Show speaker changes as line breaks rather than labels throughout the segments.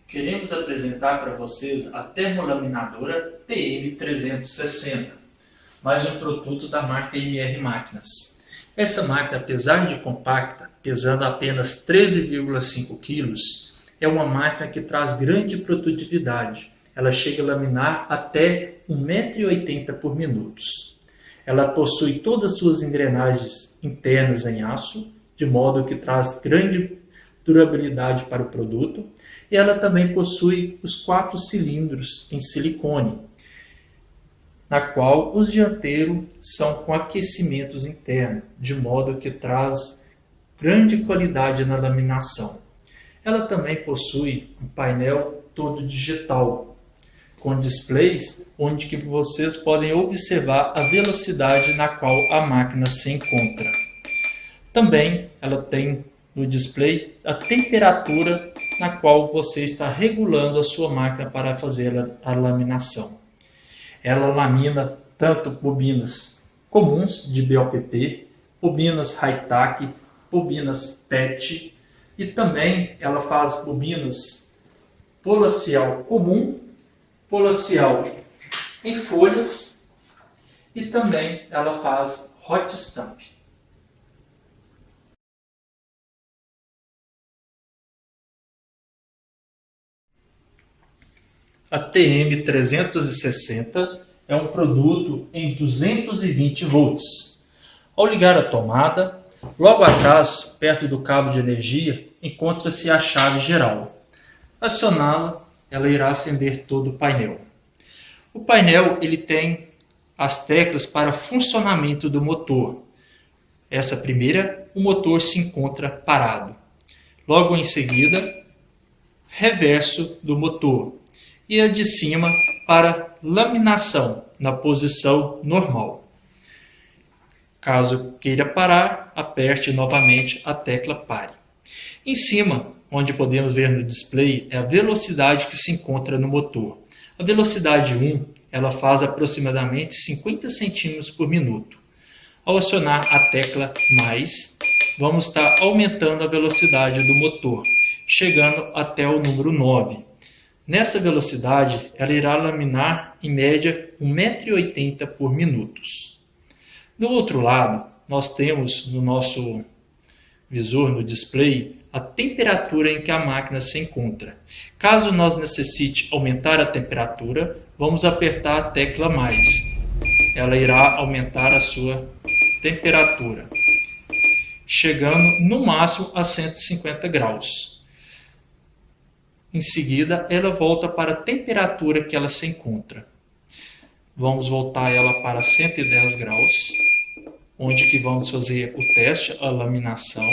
Queremos apresentar para vocês a termolaminadora TM360, mais um produto da marca MR Máquinas. Essa máquina, apesar de compacta, pesando apenas 13,5 kg, é uma máquina que traz grande produtividade. Ela chega a laminar até 1,80 m por minuto. Ela possui todas as suas engrenagens internas em aço, de modo que traz grande durabilidade para o produto. E ela também possui os 4 cilindros em silicone, na qual os dianteiros são com aquecimentos internos, de modo que traz grande qualidade na laminação. Ela também possui um painel todo digital, com displays onde que vocês podem observar a velocidade na qual a máquina se encontra. Também ela tem no display a temperatura na qual você está regulando a sua máquina para fazer a laminação. Ela lamina tanto bobinas comuns de BOPP, bobinas high-tack, bobinas PET, e também ela faz bobinas polacial comum, polacial em folhas, e também ela faz hot stamp. A TM360 é um produto em 220 volts. Ao ligar a tomada, logo atrás, perto do cabo de energia, encontra-se a chave geral. Acioná-la, ela irá acender todo o painel. O painel ele tem as teclas para funcionamento do motor. Essa primeira, o motor se encontra parado. Logo em seguida, reverso do motor. E a de cima para laminação na posição normal. Caso queira parar, aperte novamente a tecla pare. Em cima, onde podemos ver no display, é a velocidade que se encontra no motor. A velocidade 1, ela faz aproximadamente 50 cm por minuto. Ao acionar a tecla mais, vamos estar aumentando a velocidade do motor, chegando até o número 9. Nessa velocidade, ela irá laminar em média 1,80 m por minuto. No outro lado, nós temos no nosso visor, no display, a temperatura em que a máquina se encontra. Caso nós necessite aumentar a temperatura, vamos apertar a tecla mais. Ela irá aumentar a sua temperatura, chegando no máximo a 150 graus. Em seguida, ela volta para a temperatura que ela se encontra. Vamos voltar ela para 110 graus, onde que vamos fazer o teste, a laminação.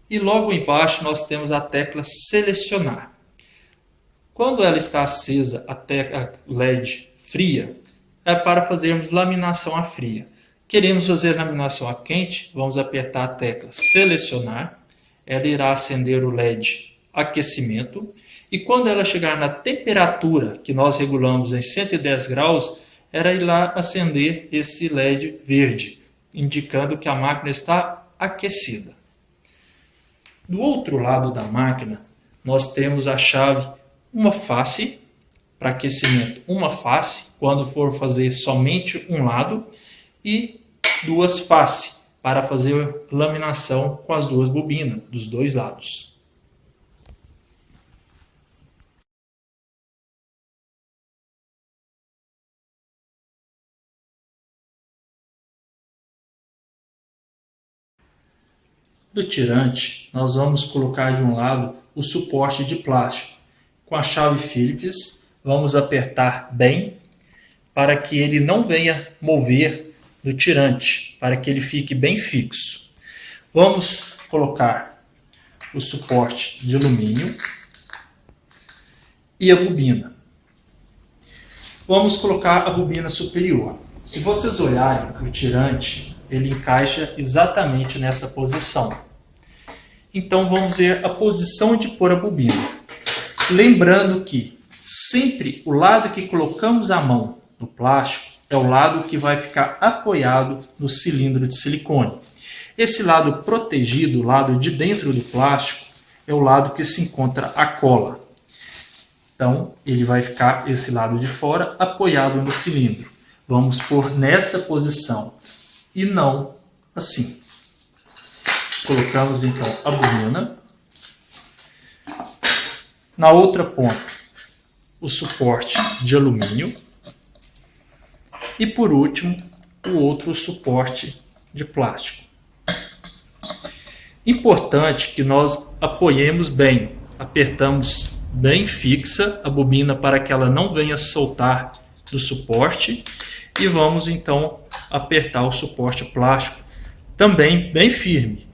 E logo embaixo nós temos a tecla selecionar. Quando ela está acesa, a tecla LED fria, é para fazermos laminação a fria. Queremos fazer laminação a quente, vamos apertar a tecla selecionar. Ela irá acender o LED aquecimento, e quando ela chegar na temperatura que nós regulamos em 110 graus, ela irá acender esse LED verde, indicando que a máquina está aquecida. Do outro lado da máquina, nós temos a chave uma face, para aquecimento uma face, quando for fazer somente um lado, e duas faces, para fazer laminação com as duas bobinas, dos dois lados. Do tirante, nós vamos colocar de um lado o suporte de plástico. Com a chave Phillips, vamos apertar bem, para que ele não venha mover do tirante, para que ele fique bem fixo. Vamos colocar o suporte de alumínio e a bobina. Vamos colocar a bobina superior. Se vocês olharem o tirante, ele encaixa exatamente nessa posição. Então vamos ver a posição de pôr a bobina. Lembrando que sempre o lado que colocamos a mão no plástico é o lado que vai ficar apoiado no cilindro de silicone. Esse lado protegido, o lado de dentro do plástico, é o lado que se encontra a cola. Então, ele vai ficar esse lado de fora apoiado no cilindro. Vamos pôr nessa posição e não assim. Colocamos então a bobina. Na outra ponta, o suporte de alumínio. E por último, o outro suporte de plástico. Importante que nós apoiemos bem, apertamos bem fixa a bobina para que ela não venha soltar do suporte e vamos então apertar o suporte plástico também bem firme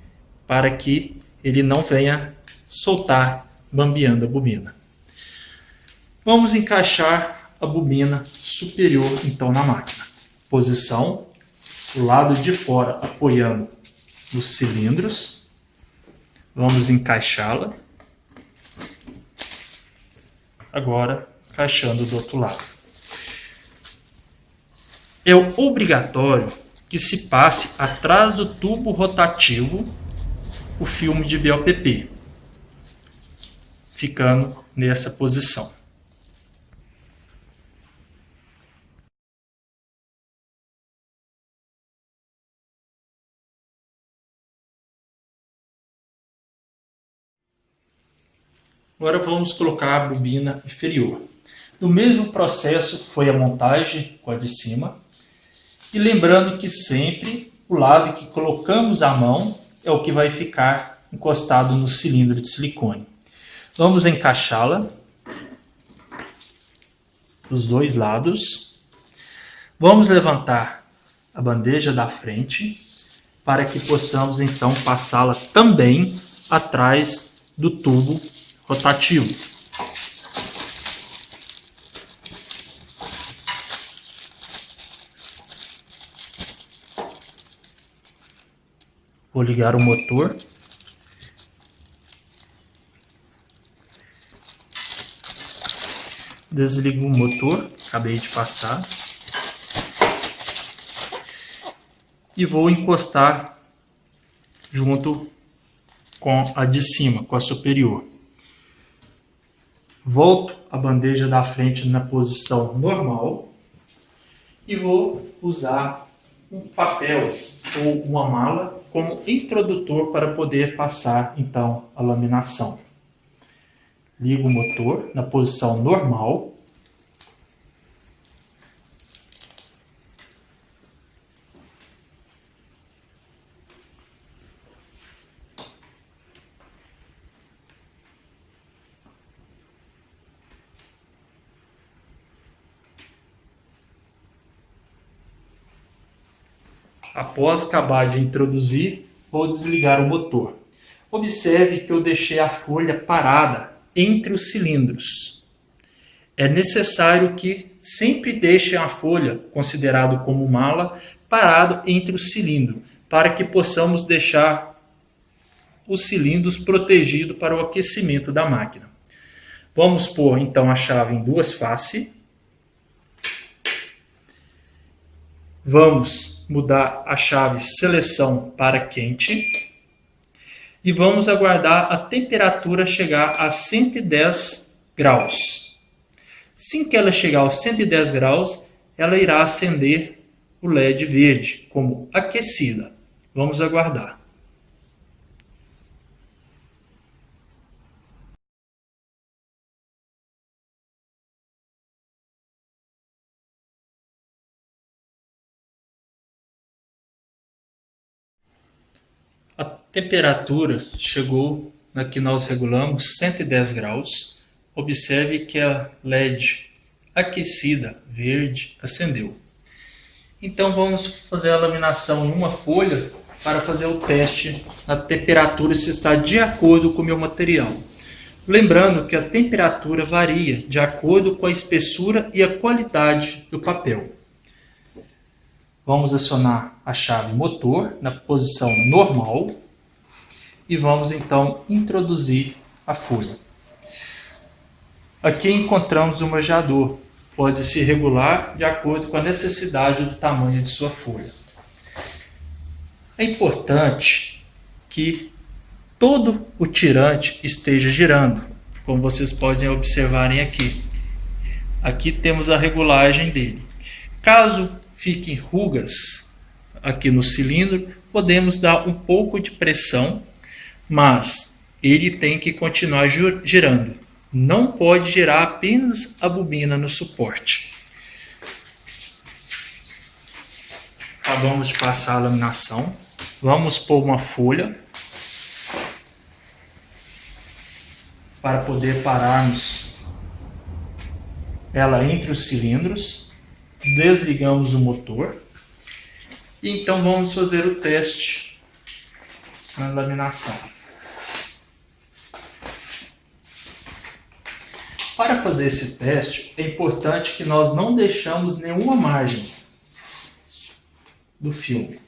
para que ele não venha soltar bambeando a bobina. Vamos encaixar a bobina superior então na máquina. Posição, o lado de fora apoiando nos cilindros. Vamos encaixá-la. Agora, encaixando do outro lado. É obrigatório que se passe atrás do tubo rotativo o filme de BOPP, ficando nessa posição. Agora vamos colocar a bobina inferior. No mesmo processo foi a montagem com a de cima. E lembrando que sempre o lado que colocamos a mão é o que vai ficar encostado no cilindro de silicone. Vamos encaixá-la dos dois lados. Vamos levantar a bandeja da frente para que possamos então passá-la também atrás do tubo rotativo. Vou ligar o motor. Desligo o motor, acabei de passar. E vou encostar junto com a de cima, com a superior. Volto a bandeja da frente na posição normal e vou usar um papel ou uma mala como introdutor para poder passar então a laminação. Ligo o motor na posição normal. Após acabar de introduzir, vou desligar o motor. Observe que eu deixei a folha parada entre os cilindros. É necessário que sempre deixe a folha, considerado como mala, parado entre os cilindros, para que possamos deixar os cilindros protegidos para o aquecimento da máquina. Vamos pôr então a chave em duas faces. Vamos mudar a chave seleção para quente e vamos aguardar a temperatura chegar a 110 graus. Assim que ela chegar aos 110 graus, ela irá acender o LED verde como aquecida. Vamos aguardar. A temperatura chegou na que nós regulamos 110 graus. Observe que a LED aquecida verde acendeu. Então vamos fazer a laminação em uma folha para fazer o teste na temperatura se está de acordo com o meu material. Lembrando que a temperatura varia de acordo com a espessura e a qualidade do papel. Vamos acionar a chave motor na posição normal e vamos então introduzir a folha. Aqui encontramos o margeador, pode se regular de acordo com a necessidade do tamanho de sua folha. É importante que todo o tirante esteja girando, como vocês podem observarem aqui. Aqui temos a regulagem dele. Caso fiquem rugas aqui no cilindro, podemos dar um pouco de pressão, mas ele tem que continuar girando. Não pode girar apenas a bobina no suporte. Acabamos de passar a laminação. Vamos pôr uma folha para poder pararmos ela entre os cilindros. Desligamos o motor. E então vamos fazer o teste na laminação. Para fazer esse teste, é importante que nós não deixamos nenhuma margem do filme.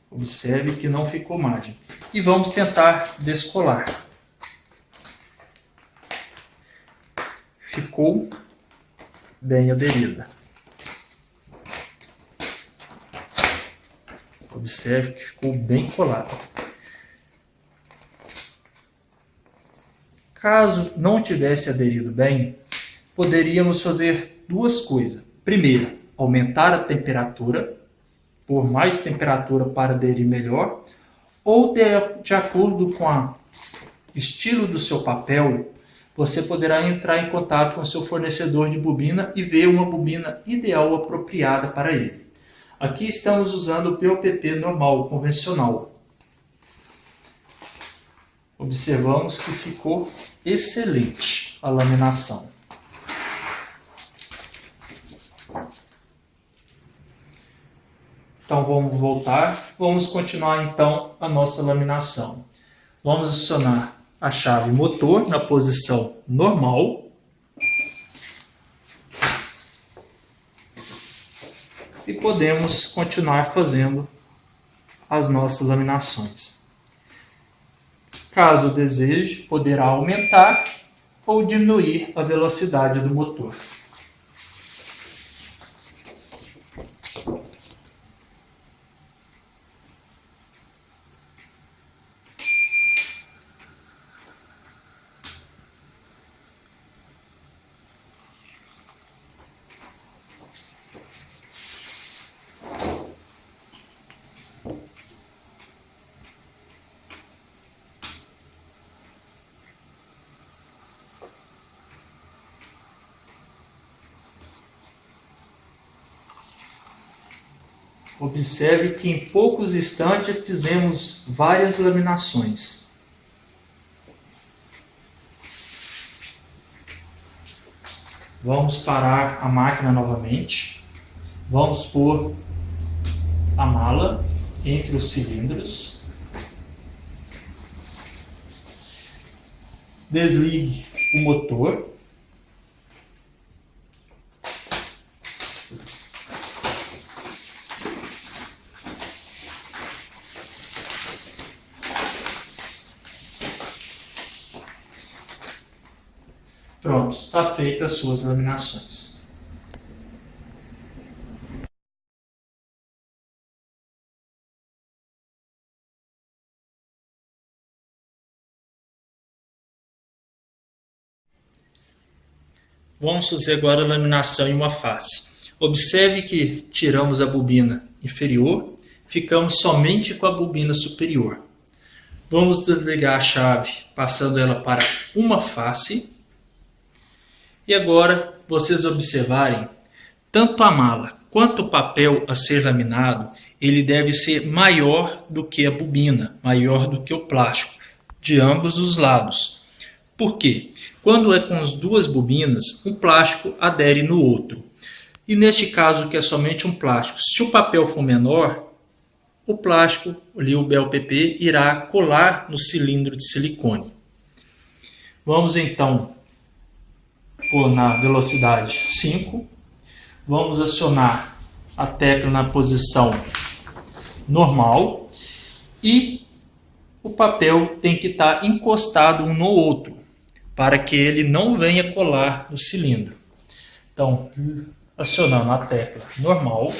Observe que não ficou margem. E vamos tentar descolar. Ficou bem aderida. Observe que ficou bem colado. Caso não tivesse aderido bem, poderíamos fazer duas coisas. Primeiro, aumentar a temperatura, por mais temperatura para aderir melhor, ou de acordo com o estilo do seu papel, você poderá entrar em contato com o seu fornecedor de bobina e ver uma bobina ideal apropriada para ele. Aqui estamos usando o BOPP normal, convencional. Observamos que ficou excelente a laminação. Então vamos voltar, vamos continuar então a nossa laminação. Vamos acionar a chave motor na posição normal. E podemos continuar fazendo as nossas laminações. Caso deseje, poderá aumentar ou diminuir a velocidade do motor. Observe que em poucos instantes fizemos várias laminações. Vamos parar a máquina novamente. Vamos pôr a mala entre os cilindros. Desligue o motor. Pronto, está feita as suas laminações. Vamos fazer agora a laminação em uma face. Observe que tiramos a bobina inferior, ficamos somente com a bobina superior. Vamos desligar a chave, passando ela para uma face. E agora, vocês observarem, tanto a mala quanto o papel a ser laminado, ele deve ser maior do que a bobina, maior do que o plástico, de ambos os lados. Por quê? Quando é com as duas bobinas, um plástico adere no outro. E neste caso, que é somente um plástico, se o papel for menor, o plástico, ali o BOPP, irá colar no cilindro de silicone. Vamos então pôr na velocidade 5. Vamos acionar a tecla na posição normal. E o papel tem que estar encostado um no outro, para que ele não venha colar no cilindro. Então, acionando a tecla normal.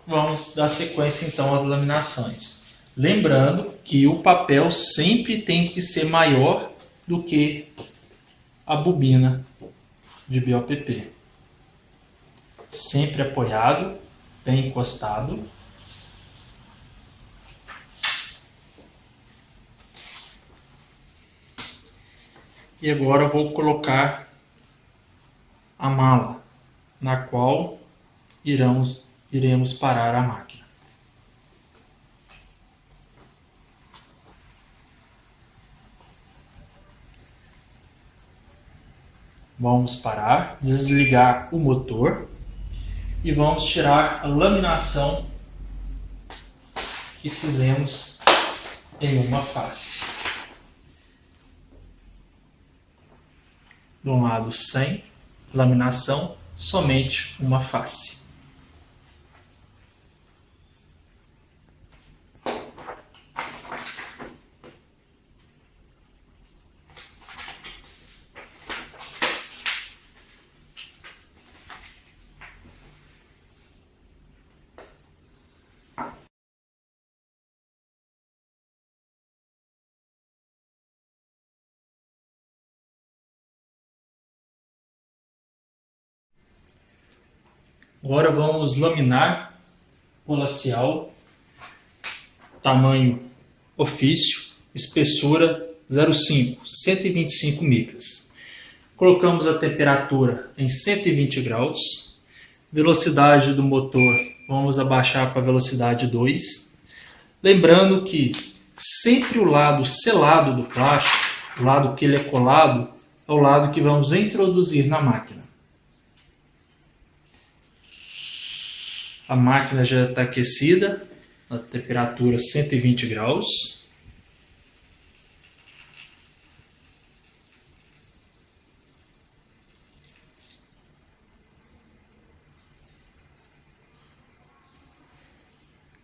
vamos dar sequência então às laminações. Lembrando que o papel sempre tem que ser maior do que a bobina de BOPP. Sempre apoiado, bem encostado. E agora eu vou colocar a mala, na qual iremos parar a máquina. Vamos parar, desligar o motor e vamos tirar a laminação que fizemos em uma face. De um lado sem laminação, somente uma face. Agora vamos laminar o lacial, tamanho ofício, espessura 0,5, 125 micras. Colocamos a temperatura em 120 graus, velocidade do motor vamos abaixar para a velocidade 2. Lembrando que sempre o lado selado do plástico, o lado que ele é colado, é o lado que vamos introduzir na máquina. A máquina já está aquecida, a temperatura 120 graus.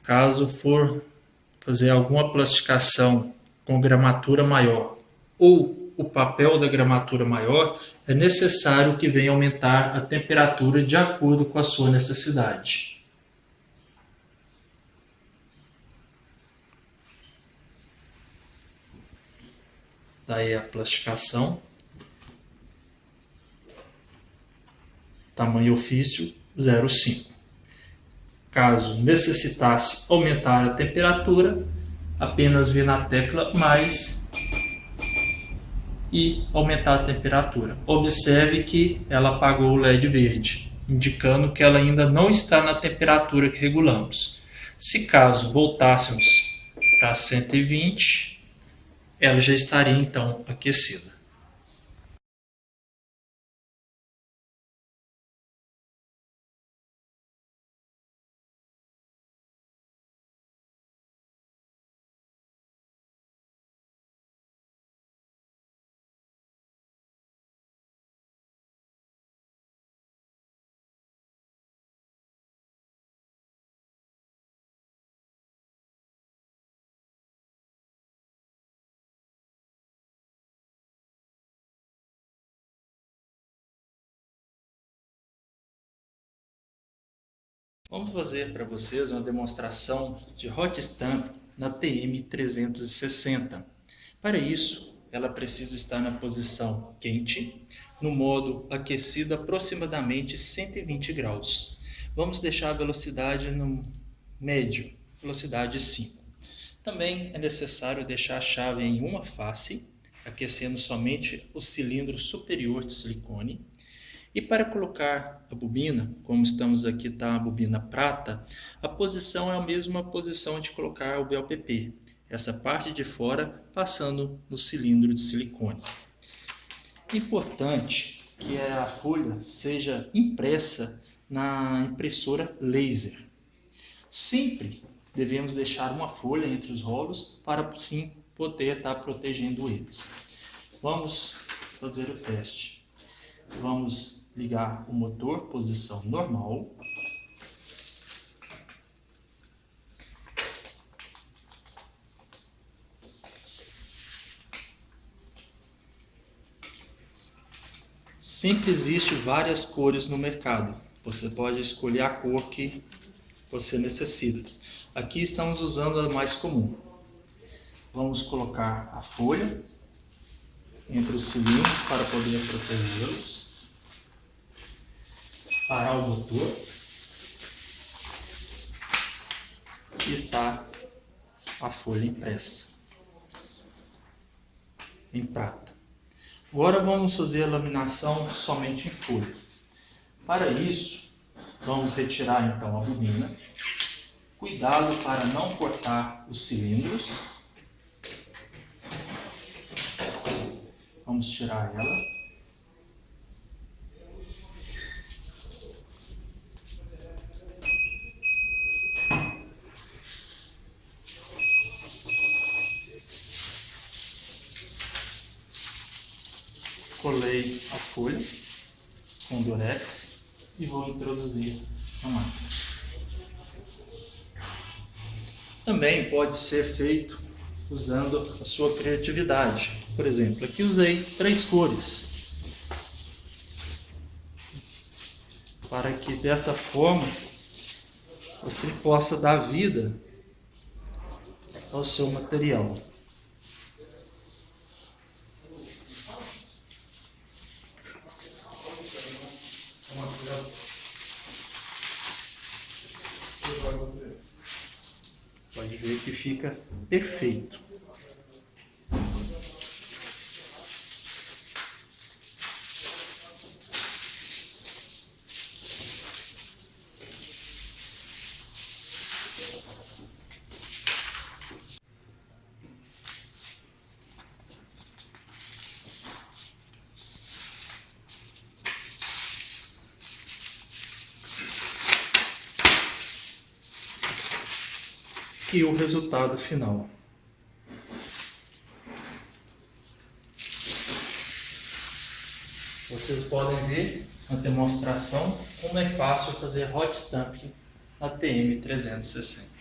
Caso for fazer alguma plastificação com gramatura maior ou o papel da gramatura maior, é necessário que venha aumentar a temperatura de acordo com a sua necessidade. Daí a plastificação, tamanho ofício 0,5. Caso necessitasse aumentar a temperatura, apenas vir na tecla mais e aumentar a temperatura. Observe que ela apagou o LED verde, indicando que ela ainda não está na temperatura que regulamos. Se caso voltássemos para 120, ela já estaria então aquecida. Vamos fazer para vocês uma demonstração de Hot Stamp na TM360. Para isso, ela precisa estar na posição quente, no modo aquecido aproximadamente 120 graus. Vamos deixar a velocidade no médio, velocidade 5. Também é necessário deixar a chave em uma face, aquecendo somente o cilindro superior de silicone. E para colocar a bobina, como estamos aqui, está a bobina prata, a posição é a mesma posição de colocar o BOPP. Essa parte de fora passando no cilindro de silicone. Importante que a folha seja impressa na impressora laser. Sempre devemos deixar uma folha entre os rolos para sim poder estar protegendo eles. Vamos fazer o teste. Vamos ligar o motor, posição normal. Sempre existe várias cores no mercado. Você pode escolher a cor que você necessita. Aqui estamos usando a mais comum. Vamos colocar a folha entre os cilindros para poder protegê-los. Parar o motor. E está a folha impressa em prata. Agora vamos fazer a laminação somente em folha. Para isso, vamos retirar então a bobina. Cuidado para não cortar os cilindros. Vamos tirar ela. Colei a folha com durex e vou introduzir na máquina. Também pode ser feito usando a sua criatividade. Por exemplo, aqui usei 3 cores, para que dessa forma você possa dar vida ao seu material. Pode ver que fica perfeito. E o resultado final. Vocês podem ver na demonstração como é fácil fazer hot stamping na TM360.